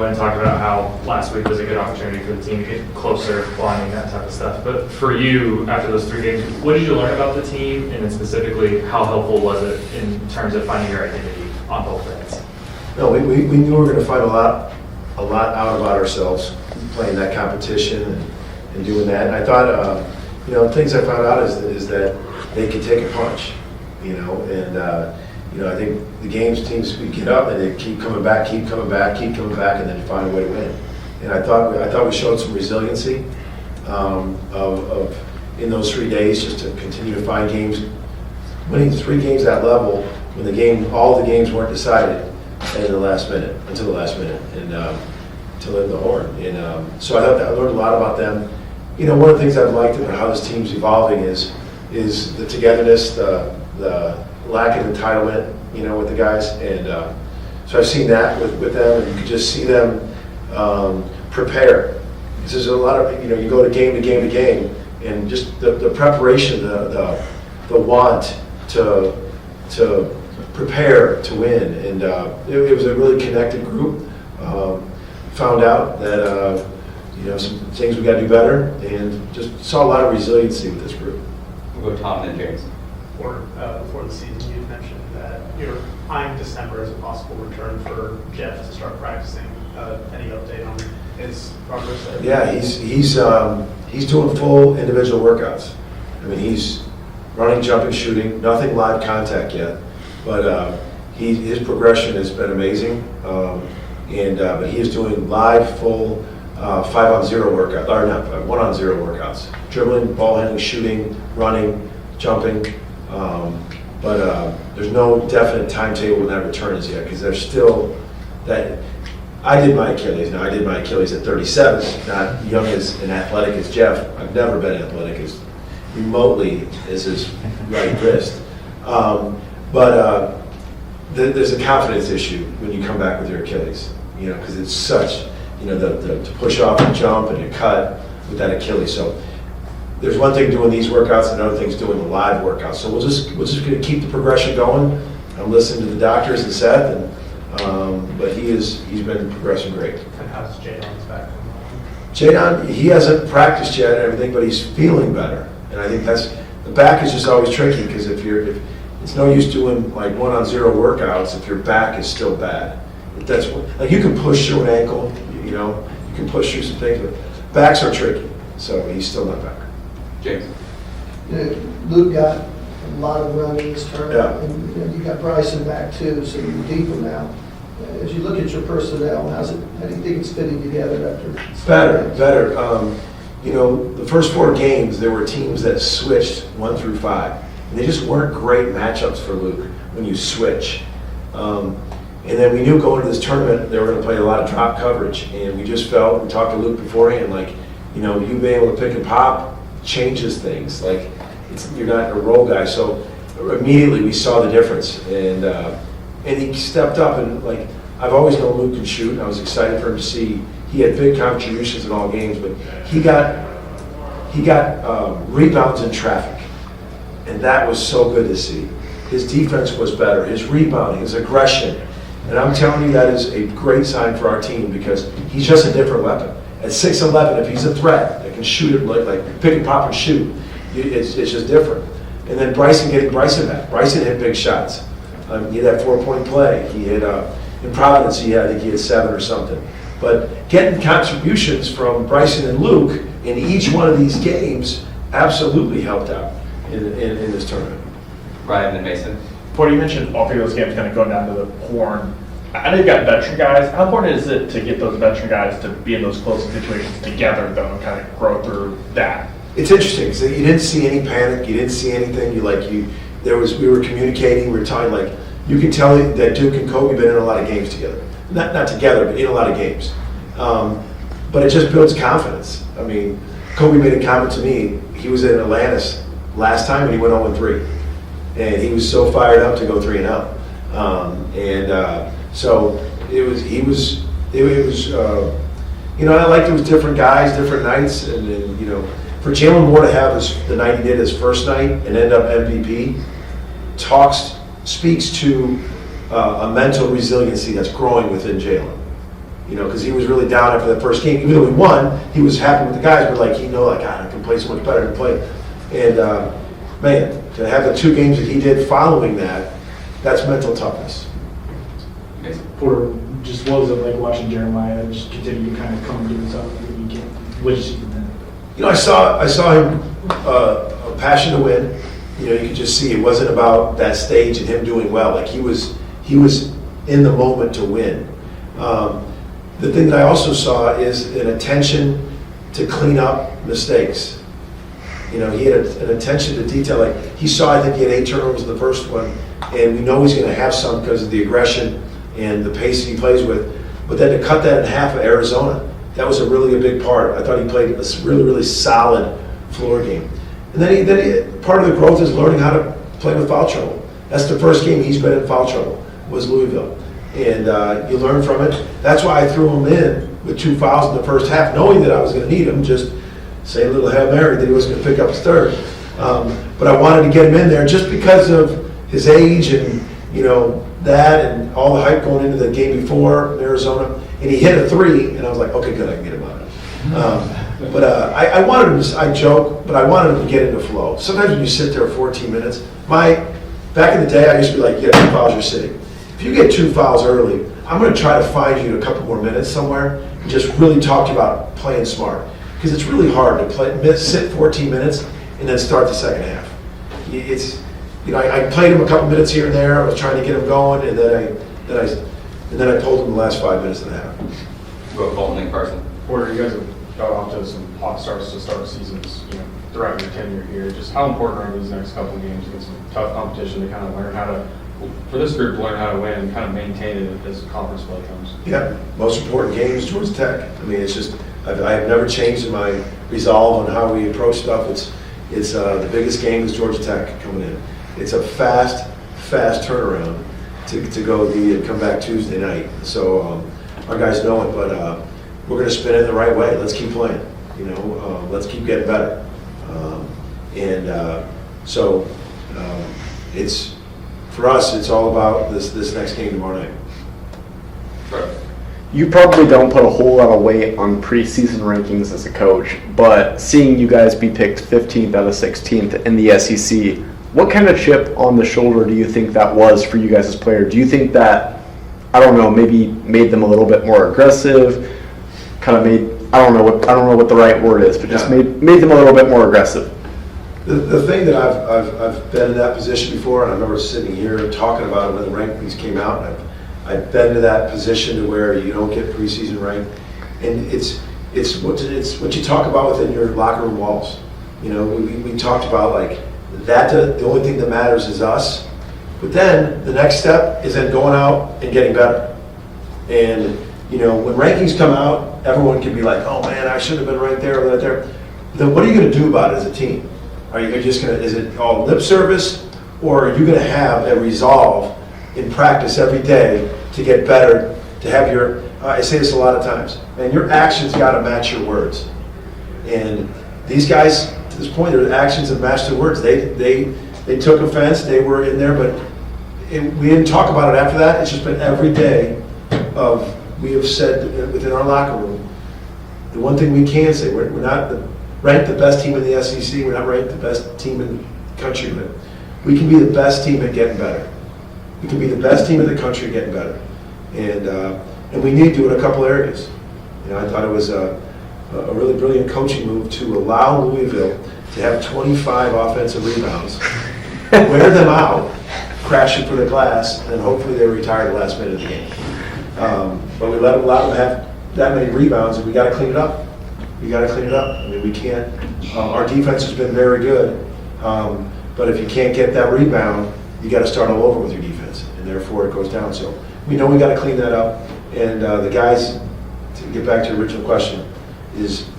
ahead and talked about how last week was a good opportunity for the team to get closer, blinding, that type of stuff. But for you, after those 3 games, what did you learn about the team, and then specifically, how helpful was it in terms of finding your identity on both ends? No, we knew we were going to find a lot out about ourselves playing that competition and doing that. And I thought, things I found out is that they can take a punch, and I think the teams get up and they keep coming back, and then find a way to win. And I thought we showed some resiliency of in those 3 days, just to continue to find games, winning 3 games at that level when all the games weren't decided until the last minute, and to live the horn. And so I thought that I learned a lot about them. One of the things I've liked about how this team's evolving is the togetherness, the lack of entitlement, with the guys. And so I've seen that with them, and you can just see them prepare. Because there's a lot of, you go to game to game to game, and just the preparation, the want to prepare to win. And it was a really connected group. Found out that some things we got to do better, and just saw a lot of resiliency with this group. We'll go Tom and then James. Before the season, you mentioned that you're eyeing December as a possible return for Jeff to start practicing. Any update on his progress there? Yeah, he's doing full individual workouts. I mean, he's running, jumping, shooting, nothing live contact yet, but his progression has been amazing. But he is doing live, full 5-on-0 workout, or not 1-on-0 workouts, dribbling, ball handling, shooting, running, jumping. But there's no definite timetable when that return is yet, because there's still that. I did my Achilles. Now, I did my Achilles at 37, not young and athletic as Jeff. I've never been athletic as remotely as his right wrist. There's a confidence issue when you come back with your Achilles, because it's such, to push off and jump and to cut with that Achilles. So there's one thing doing these workouts, and another thing's doing the live workouts. So we're just going to keep the progression going. I'm listening to the doctors and Seth, but he's been progressing great. And how's Jadon's back? Jadon, he hasn't practiced yet and everything, but he's feeling better. And I think the back is just always tricky, because if it's no use doing like 1-on-0 workouts if your back is still bad. That's like you can push through an ankle, you can push through some things, but backs are tricky. So he's still not back. James. Luke got a lot of run in this tournament, Yeah. and you got Bryson back too, so you're deeper now. As you look at your personnel, how do you think it's fitting together after? Better. The first 4 games, there were teams that switched 1 through 5. And they just weren't great matchups for Luke when you switch. And then we knew going to this tournament, they were going to play a lot of drop coverage. And we just felt, we talked to Luke beforehand, you being able to pick and pop changes things. Like, you're not a role guy. So immediately we saw the difference. And he stepped up, and I've always known Luke can shoot, and I was excited for him to see. He had big contributions in all games, but he got rebounds in traffic, and that was so good to see. His defense was better, his rebounding, his aggression, and I'm telling you, that is a great sign for our team, because he's just a different weapon. At 6'11", if he's a threat that can shoot it like pick and pop and shoot, it's just different. And then getting Bryson back. Bryson hit big shots. He had that 4-point play. He hit in Providence. I think he had 7 or something. But getting contributions from Bryson and Luke in each one of these games absolutely helped out in this tournament. Ryan and Mason. Porter, you mentioned all 3 of those games kind of going down to the horn. I know you've got veteran guys. How important is it to get those veteran guys to be in those closing situations together, though, and kind of grow through that? It's interesting. So you didn't see any panic. You didn't see anything. We were communicating. We were talking. You can tell that Duke and Kobe been in a lot of games together. Not together, but in a lot of games. But it just builds confidence. I mean, Kobe made a comment to me. He was in Atlantis last time, and he went 0-3, and he was so fired up to go 3-0. So it was. I liked it was different guys, different nights, and for Jalen Moore to have the night he did, his first night, and end up MVP, speaks to a mental resiliency that's growing within Jalen. because he was really down after that first game. Even though we won, he was happy with the guys, but like, God, I can play so much better than play. And man, to have the 2 games that he did following that, that's mental toughness. Mason. Porter, just what was it like watching Jeremiah just continue to kind of come to himself every weekend? What did you see from him? I saw him a passion to win. You could just see it wasn't about that stage and him doing well. Like he was in the moment to win. The thing that I also saw is an attention to clean up mistakes. He had an attention to detail. Like he saw, I think he had 8 turnovers in the first one, and we know he's going to have some because of the aggression and the pace he plays with. But then to cut that in half at Arizona, that was a big part. I thought he played a really, really solid floor game. And then part of the growth is learning how to play with foul trouble. That's the first game he's been in foul trouble, was Louisville. And you learn from it. That's why I threw him in with 2 fouls in the first half, knowing that I was going to need him, just say a little Hail Mary that he was going to pick up his third. But I wanted to get him in there just because of his age and, that and all the hype going into the game before in Arizona. And he hit a 3, and I was like, okay, good, I can get him out of it. But I wanted him to, I joke, but I wanted him to get into flow. Sometimes when you sit there 14 minutes, back in the day, I used to be like, you got 2 fouls, you're sitting. If you get 2 fouls early, I'm going to try to find you a couple more minutes somewhere and just really talk to you about playing smart. Because it's really hard to sit 14 minutes and then start the second half. I played him a couple minutes here and there. I was trying to get him going, and then I pulled him the last 5 minutes of the half. Go Colton and Carson. Porter, you guys have got off to some hot starts to start seasons, throughout your tenure here. Just how important are these next couple of games against some tough competition to kind of learn how to, for this group, to learn how to win and kind of maintain it as conference play comes? Yeah, most important game is Georgia Tech. I mean, it's just, I have never changed in my resolve on how we approach stuff. It's the biggest game is Georgia Tech coming in. It's a fast turnaround to go and come back Tuesday night. So our guys know it, but we're going to spin it the right way. Let's keep playing. Let's keep getting better. So it's, for us, it's all about this next game tomorrow night. Sure. You probably don't put a whole lot of weight on preseason rankings as a coach, but seeing you guys be picked 15th out of 16th in the SEC, what kind of chip on the shoulder do you think that was for you guys as players? Do you think that, maybe made them a little bit more aggressive, kind of made, I don't know what the right word is, but just made them a little bit more aggressive? The thing that I've been in that position before, and I remember sitting here talking about it when the rankings came out, and I've been to that position to where you don't get preseason ranked, and it's what you talk about within your locker room walls. We talked about like that. The only thing that matters is us. But then the next step is then going out and getting better. And when rankings come out, everyone can be like, "Oh man, I should have been right there or right there." Then what are you going to do about it as a team? Are you just going to? Is it all lip service, or are you going to have a resolve in practice every day to get better, to have your, I say this a lot of times, and your actions got to match your words. And these guys, to this point, their actions have matched their words. They took offense, they were in there, but we didn't talk about it after that. It's just been every day we have said within our locker room, the one thing we can say, we're not ranked the best team in the SEC, we're not ranked the best team in the country, but we can be the best team at getting better. We can be the best team in the country getting better. And we need to in a couple areas. I thought it was a really brilliant coaching move to allow Louisville to have 25 offensive rebounds, wear them out, crash it for the glass, and hopefully they retire the last minute of the game. But we allow them to have that many rebounds, and we got to clean it up. We got to clean it up. I mean, we can't. Our defense has been very good, but if you can't get that rebound, you got to start all over with your defense, and therefore it goes down. So we know we got to clean that up. And the guys, to get back to your original question, is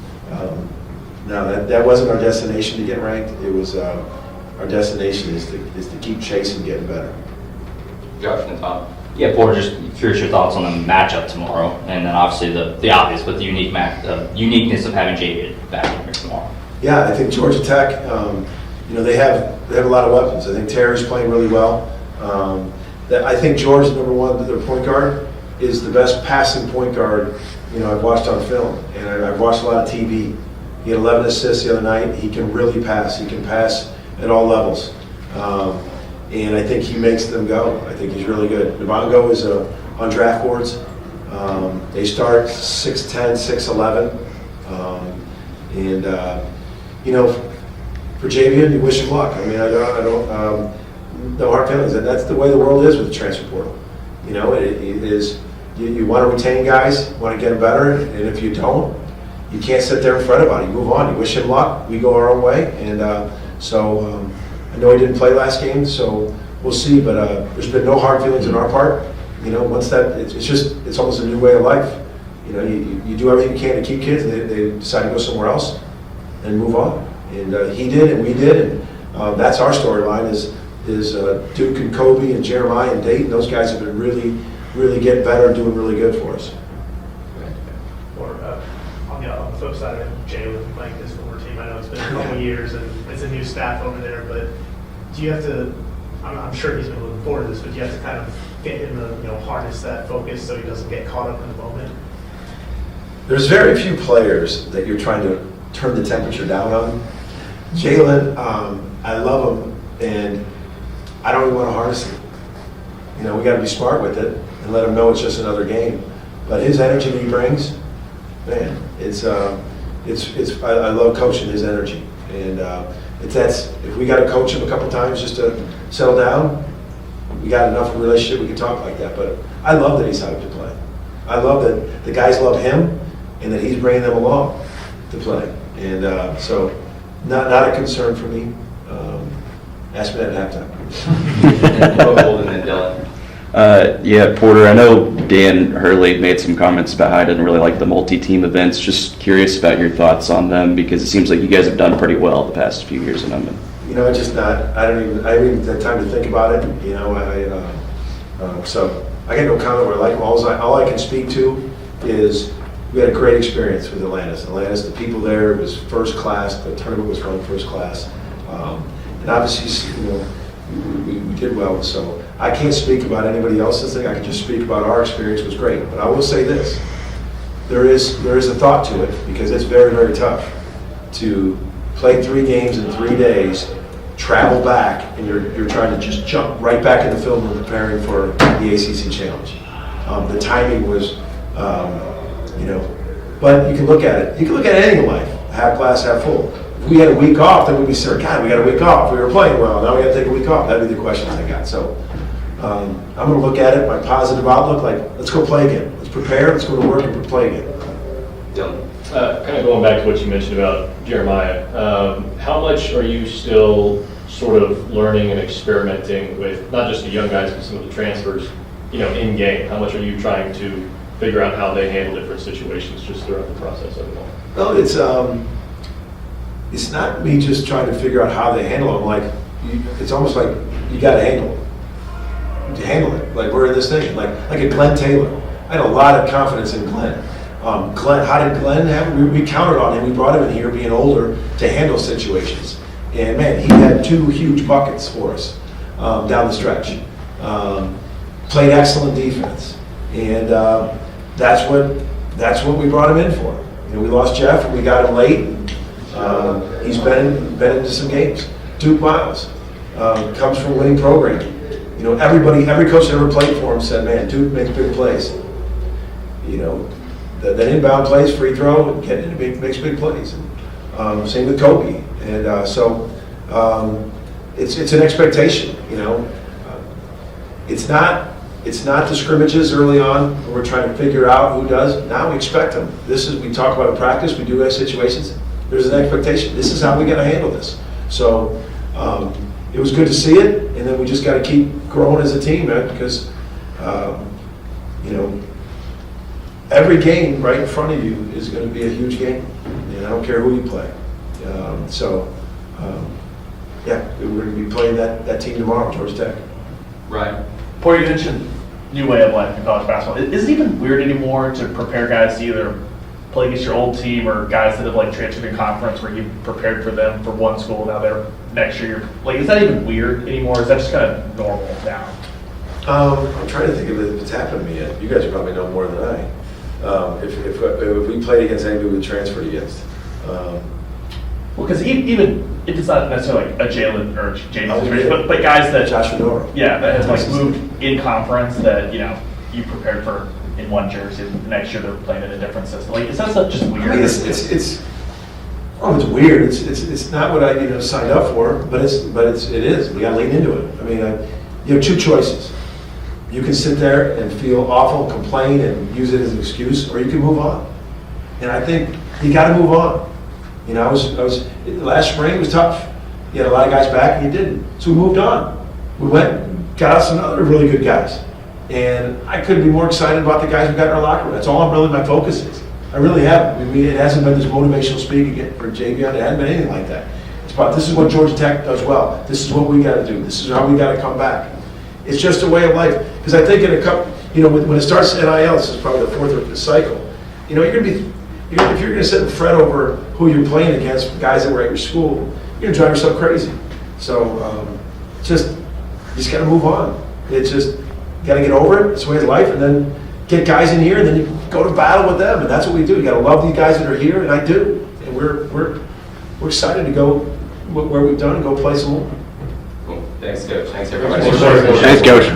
no, that wasn't our destination to get ranked. It was our destination is to keep chasing, getting better. Josh and Tom. Yeah, Porter, just curious your thoughts on the matchup tomorrow, and then obviously the obvious, but the uniqueness of having JV back in here tomorrow. Yeah, I think Georgia Tech, they have a lot of weapons. I think Terry's playing really well. I think George is number one, their point guard. is the best passing point guard, I've watched on film, and I've watched a lot of TV. He had 11 assists the other night. He can really pass. He can pass at all levels. And I think he makes them go. I think he's really good. Nabongo is on draft boards. They start 6'10", 6'11". For Javian, you wish him luck. I mean, I don't no hard feelings. And that's the way the world is with the transfer portal. It is, you want to retain guys, want to get them better, and if you don't, you can't sit there and fret about it. You move on. You wish him luck. We go our own way. And I know he didn't play last game, so we'll see. But there's been no hard feelings on our part. Once that, it's almost a new way of life. You do everything you can to keep kids, and they decide to go somewhere else and move on. And he did, and we did, and that's our storyline is Duke and Kobe and Jeremiah and Dayton. Those guys have been really, really getting better and doing really good for us. Or on the flip side of it, Jalen playing his former team. I know it's been a couple years and it's a new staff over there, but do you have to? I'm sure he's been looking forward to this, but do you have to kind of get him to harness that focus so he doesn't get caught up in the moment? There's very few players that you're trying to turn the temperature down on. Jalen, I love him, and I don't even want to harness him. We got to be smart with it and let him know it's just another game. But his energy that he brings, man, I love coaching his energy, and if we got to coach him a couple times just to settle down, we got enough of a relationship we can talk like that. But I love that he's hyped to play. I love that the guys love him and that he's bringing them along to play. And so not a concern for me. Ask me that at halftime. Holden and Dylan. Yeah, Porter, I know Dan Hurley made some comments about how I didn't really like the multi-team events. Just curious about your thoughts on them, because it seems like you guys have done pretty well the past few years in them. It's just not, I haven't even had time to think about it, so I got no comment where I like them. All I can speak to is we had a great experience with Atlantis. The people there, it was first class, the tournament was run first class. And obviously, we did well, so I can't speak about anybody else's thing. I can just speak about our experience. It was great. But I will say this, there is a thought to it, because it's very, very tough to play 3 games in 3 days, travel back, and you're trying to just jump right back in the film room preparing for the ACC Challenge. The timing was, but you can look at it. You can look at anything in life, half glass, half full. If we had a week off, then we'd be saying, God, we got a week off. We were playing well. Now we got to take a week off. That'd be the questions I got. So I'm going to look at it, my positive outlook, like, let's go play again. Let's prepare. Let's go to work and play again. Dylan. Kind of going back to what you mentioned about Jeremiah, how much are you still sort of learning and experimenting with not just the young guys, but some of the transfers, in game? How much are you trying to figure out how they handle different situations just throughout the process of it all? Well, it's not me just trying to figure out how they handle them. It's almost like you got to handle it. Like we're in this thing, like a Glenn Taylor. I had a lot of confidence in Glenn. How did Glenn have? We counted on him. We brought him in here, being older, to handle situations. And man, he had 2 huge buckets for us down the stretch. Played excellent defense, and that's what we brought him in for. We lost Jeff, and we got him late. He's been into some games. Duke Miles comes from a winning program. Every coach that ever played for him said, "Man, Duke makes big plays." That inbound plays, free throw, and getting into makes big plays. Same with Kobe, and it's an expectation. It's not the scrimmages early on where we're trying to figure out who does. Now we expect them. We talk about in practice. We do have situations. There's an expectation. This is how we got to handle this. So it was good to see it, and then we just got to keep growing as a team, man, because every game right in front of you is going to be a huge game, and I don't care who you play. We're going to be playing that team tomorrow, Georgia Tech. Right. Porter, you mentioned new way of life in college basketball. Is it even weird anymore to prepare guys to either play against your old team or guys that have transferred in conference where you prepared for them for one school, now they're next year? Is that even weird anymore? Is that just kind of normal now? I'm trying to think if it's happened to me yet. You guys probably know more than I. If we played against anybody we transferred against. Well, because even if it's not necessarily like a Jalen or James, Oh, really? but guys that Josh Fedora. yeah, that have like moved in conference that you prepared for in one jersey. The next year they're playing in a different system. Like, is that stuff just weird? I mean, it's weird. It's not what I signed up for, but it is. We got to lean into it. I mean, you have two choices. You can sit there and feel awful, complain, and use it as an excuse, or you can move on. And I think you got to move on. I was last spring was tough. You had a lot of guys back, and you didn't. So we moved on. We went and got us some other really good guys. And I couldn't be more excited about the guys we got in our locker room. That's all my focus is. I really haven't. I mean, it hasn't been this motivational speak again for Javion. It hasn't been anything like that. It's about this is what Georgia Tech does well. This is what we got to do. This is how we got to come back. It's just a way of life. Because I think in a couple, when it starts NIL, this is probably the fourth or fifth cycle. You're going to be, if you're going to sit and fret over who you're playing against, guys that were at your school, you're going to drive yourself crazy. So, you just got to move on. It's just got to get over it. It's the way of life, and then get guys in here, and then you go to battle with them, and that's what we do. You got to love these guys that are here, and I do. And we're excited to go where we've done and go play some more. Cool. Thanks, Coach. Thanks, everybody. Thanks, Coach.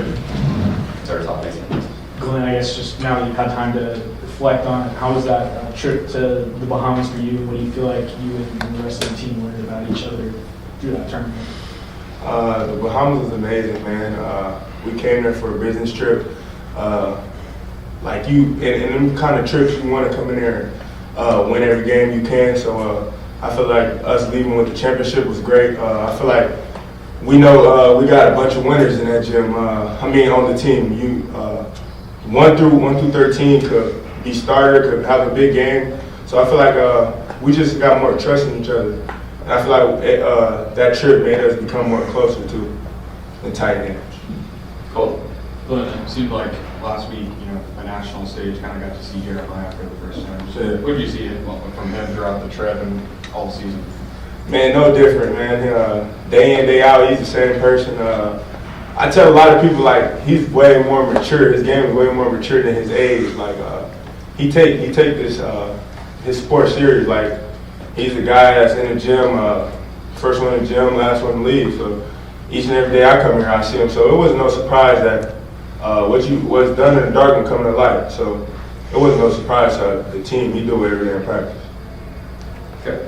Sorry, Tom. Thanks. Glenn, I guess just now that you've had time to reflect on it, how was that trip to the Bahamas for you? What do you feel like you and the rest of the team learned about each other through that tournament? The Bahamas was amazing, man. We came there for a business trip. In them kind of trips, you want to come in there and win every game you can. So I feel like us leaving with the championship was great. I feel like we know we got a bunch of winners in that gym. On the team, 1 through 13 could be starter, could have a big game. So I feel like we just got more trust in each other. And I feel like that trip made us become more closer to the tight end. Cool. But it seemed like last week, the national stage kind of got to see Jeremiah for the first time. So what did you see from him throughout the trip and all season? Man, no different, man. Day in, day out, he's the same person. I tell a lot of people, he's way more mature. His game is way more mature than his age. He take this his sport serious. He's the guy that's in the gym, first one in the gym, last one to leave. So each and every day I come here, I see him. So it was no surprise that what's done in the dark will come to light. So it wasn't no surprise to the team. He do it every day in practice. Okay.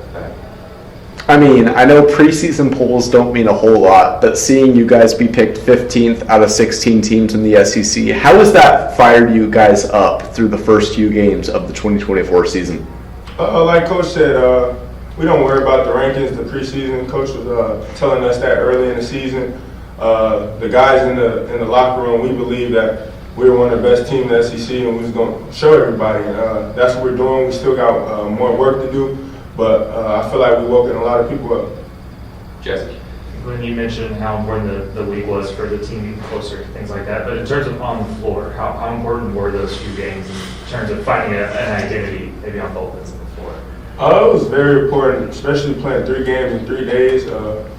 I mean, I know preseason polls don't mean a whole lot, but seeing you guys be picked 15th out of 16 teams in the SEC, how has that fired you guys up through the first few games of the 2024 season? Like Coach said, we don't worry about the rankings, the preseason. Coach was telling us that early in the season. The guys in the locker room, we believe that we were one of the best teams in the SEC, and we was going to show everybody. And that's what we're doing. We still got more work to do. But I feel like we're woken a lot of people up. Jesse. When you mentioned how important the week was for the team getting closer, things like that, but in terms of on the floor, how important were those few games in terms of finding an identity maybe on both ends of the floor? It was very important, especially playing 3 games in 3 days.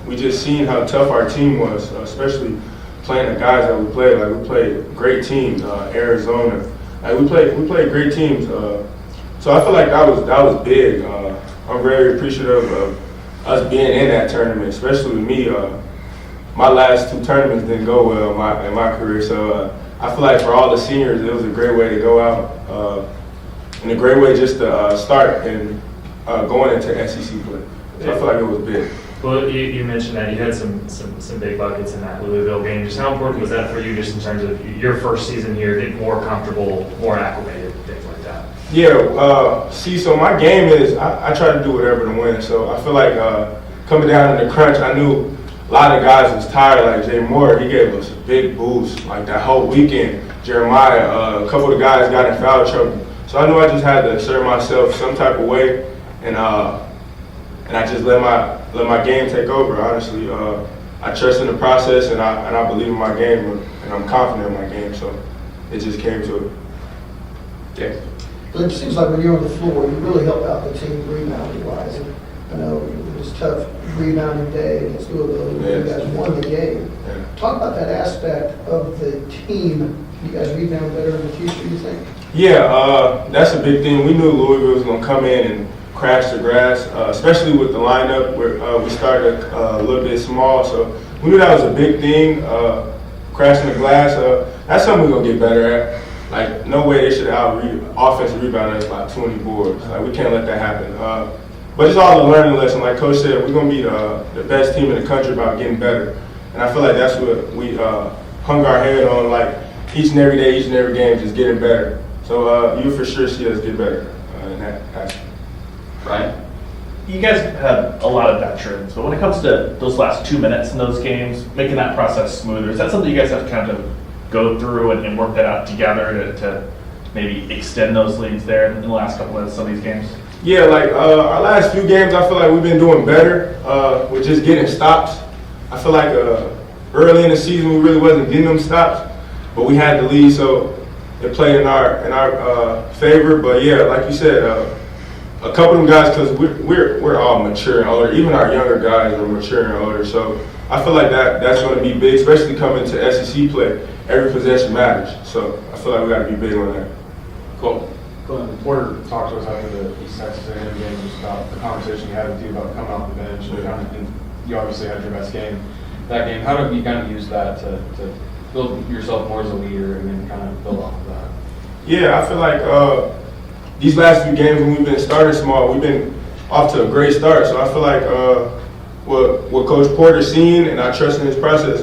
We just seen how tough our team was, especially playing the guys that we played. We played great teams, Arizona. We played great teams. So I feel like that was big. I'm very appreciative of us being in that tournament, especially with me. My last 2 tournaments didn't go well in my career, so I feel like for all the seniors, it was a great way to go out and a great way just to start and going into SEC play. So I feel like it was big. Well, you mentioned that you had some big buckets in that Louisville game. Just how important was that for you, just in terms of your first season here, getting more comfortable, more acclimated, things like that? Yeah, so my game is, I try to do whatever to win. So I feel like coming down in the crunch, I knew a lot of guys was tired, like Jay Moore. He gave us a big boost, that whole weekend. Jeremiah, a couple of the guys got in foul trouble. So I knew I just had to assert myself some type of way, and I just let my game take over, honestly. I trust in the process, and I believe in my game, and I'm confident in my game, so it just came to it. Yeah. But it seems like when you're on the floor, you really help out the team rebounding-wise. I know it was a tough rebounding day against Louisville. You Yes. guys won the game. Yeah. Talk about that aspect of the team. You guys rebound better in the future, you think? Yeah, that's a big thing. We knew Louisville was going to come in and crash the grass, especially with the lineup where we started a little bit small. So we knew that was a big thing, crashing the glass. That's something we're going to get better at. Like, no way they should offensive rebound us by 20 boards. Like, we can't let that happen. But it's all a learning lesson. Like Coach said, we're going to be the best team in the country about getting better. And I feel like that's what we hung our head on, like, each and every day, each and every game, just getting better. So you for sure see us get better in that aspect. Ryan? You guys have a lot of veterans, but when it comes to those last 2 minutes in those games, making that process smoother, is that something you guys have to kind of go through and work that out together to maybe extend those leads there in the last couple of some of these games? Yeah, like our last few games, I feel like we've been doing better with just getting stops. I feel like early in the season we really wasn't getting them stops, but we had the lead, so it played in our favor. But yeah, like you said, a couple of them guys, because we're all mature and older. Even our younger guys are mature and older. So I feel like that's going to be big, especially coming to SEC play. Every possession matters. So I feel like we got to be big on that. Cool. Porter talked to us after the East Texas A&M game just about the conversation you had with you about coming off the bench, and you obviously had your best game that game. How do you kind of use that to build yourself more as a leader and then kind of build off of that? Yeah, I feel like these last few games when we've been starting small, we've been off to a great start. So I feel like what Coach Porter's seen, and I trust in his process.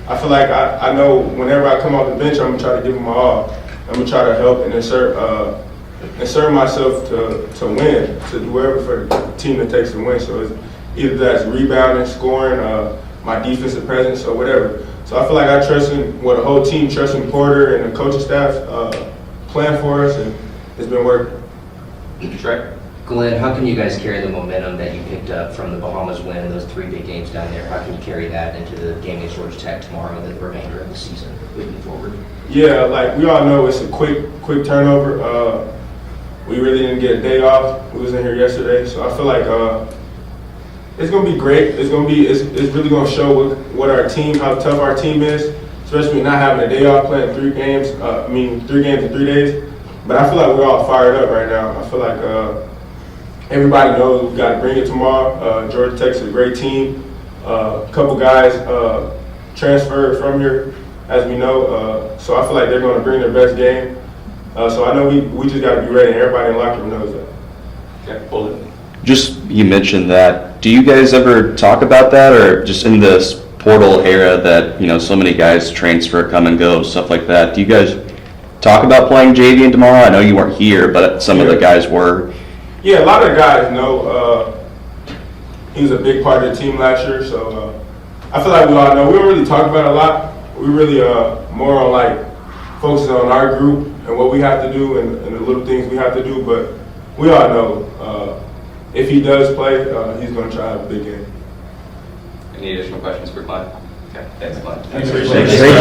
I feel like I know whenever I come off the bench, I'm gonna try to give him my all. I'm gonna try to help and insert myself to win, to do whatever for the team that takes the win. So it's either that's rebounding, scoring, my defensive presence, or whatever. So I feel like I trust in the whole team trusts in Porter and the coaching staff plan for us, and it's been working. Trey? Glenn, how can you guys carry the momentum that you picked up from the Bahamas win, those 3 big games down there? How can you carry that into the game against Georgia Tech tomorrow and the remainder of the season moving forward? Yeah, like we all know, it's a quick turnover. We really didn't get a day off. We was in here yesterday, so I feel like it's gonna be great. It's really gonna show what our team, how tough our team is, especially not having a day off, playing 3 games. 3 games in 3 days. But I feel like we're all fired up right now. I feel like everybody knows we got to bring it tomorrow. Georgia Tech's a great team. A couple guys transferred from here, as we know. So I feel like they're going to bring their best game. So I know we just got to be ready. Everybody in the locker room knows that. Okay, hold it. Just, you mentioned that. Do you guys ever talk about that, or just in this portal era that, so many guys transfer, come and go, stuff like that? Do you guys talk about playing JV tomorrow? I know you weren't here, but some of the guys were. Yeah, a lot of the guys know. He was a big part of the team last year, so I feel like we all know. We don't really talk about it a lot. We really more on like focusing on our group and what we have to do and the little things we have to do. But we all know if he does play, he's going to try to have a big game. Any additional questions for Glenn? Okay, thanks, Glenn. Thanks. Thank you.